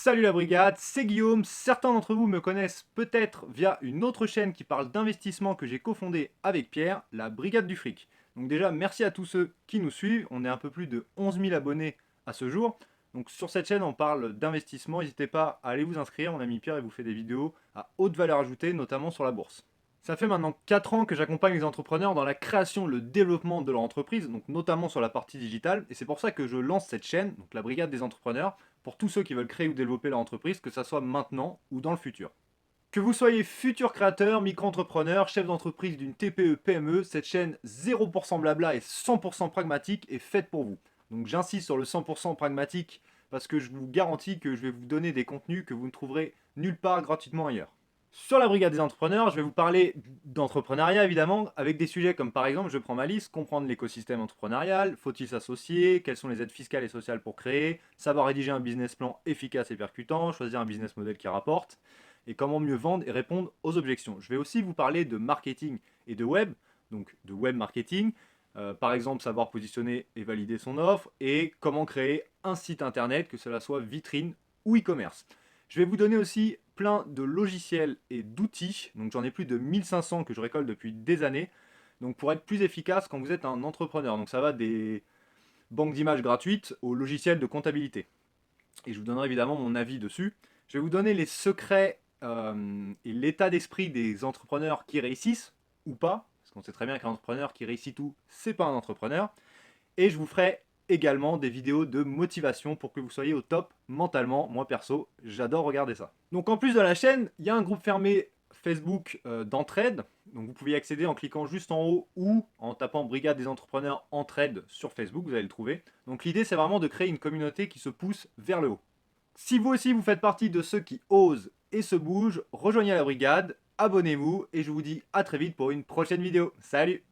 Salut la brigade, c'est Guillaume. Certains d'entre vous me connaissent peut-être via une autre chaîne qui parle d'investissement que j'ai cofondée avec Pierre, la Brigade du Fric. Donc déjà, merci à tous ceux qui nous suivent. On est un peu plus de 11 000 abonnés à ce jour. Donc sur cette chaîne, on parle d'investissement. N'hésitez pas à aller vous inscrire. Mon ami Pierre, il vous fait des vidéos à haute valeur ajoutée, notamment sur la bourse. Ça fait maintenant 4 ans que j'accompagne les entrepreneurs dans la création et le développement de leur entreprise, donc notamment sur la partie digitale. Et c'est pour ça que je lance cette chaîne, donc la Brigade des entrepreneurs, pour tous ceux qui veulent créer ou développer leur entreprise, que ça soit maintenant ou dans le futur. Que vous soyez futur créateur, micro-entrepreneur, chef d'entreprise d'une TPE, PME, cette chaîne 0% blabla et 100% pragmatique est faite pour vous. Donc j'insiste sur le 100% pragmatique parce que je vous garantis que je vais vous donner des contenus que vous ne trouverez nulle part gratuitement ailleurs. Sur la brigade des entrepreneurs, je vais vous parler d'entrepreneuriat évidemment, avec des sujets comme par exemple, je prends ma liste, comprendre l'écosystème entrepreneurial, faut-il s'associer, quelles sont les aides fiscales et sociales pour créer, savoir rédiger un business plan efficace et percutant, choisir un business model qui rapporte, et comment mieux vendre et répondre aux objections. Je vais aussi vous parler de marketing et de web, donc de web marketing, par exemple savoir positionner et valider son offre, et comment créer un site internet, que cela soit vitrine ou e-commerce. Je vais vous donner aussi plein de logiciels et d'outils, donc j'en ai plus de 1500 que je récolte depuis des années, donc pour être plus efficace quand vous êtes un entrepreneur. Donc ça va des banques d'images gratuites aux logiciels de comptabilité. Et je vous donnerai évidemment mon avis dessus. Je vais vous donner les secrets et l'état d'esprit des entrepreneurs qui réussissent ou pas, parce qu'on sait très bien qu'un entrepreneur qui réussit tout, c'est pas un entrepreneur. Et je vous ferai également des vidéos de motivation pour que vous soyez au top mentalement. Moi perso, j'adore regarder ça. Donc en plus de la chaîne, il y a un groupe fermé Facebook d'entraide. Donc vous pouvez y accéder en cliquant juste en haut ou en tapant Brigade des entrepreneurs entraide sur Facebook, vous allez le trouver. Donc l'idée c'est vraiment de créer une communauté qui se pousse vers le haut. Si vous aussi vous faites partie de ceux qui osent et se bougent, rejoignez la brigade, abonnez-vous et je vous dis à très vite pour une prochaine vidéo. Salut!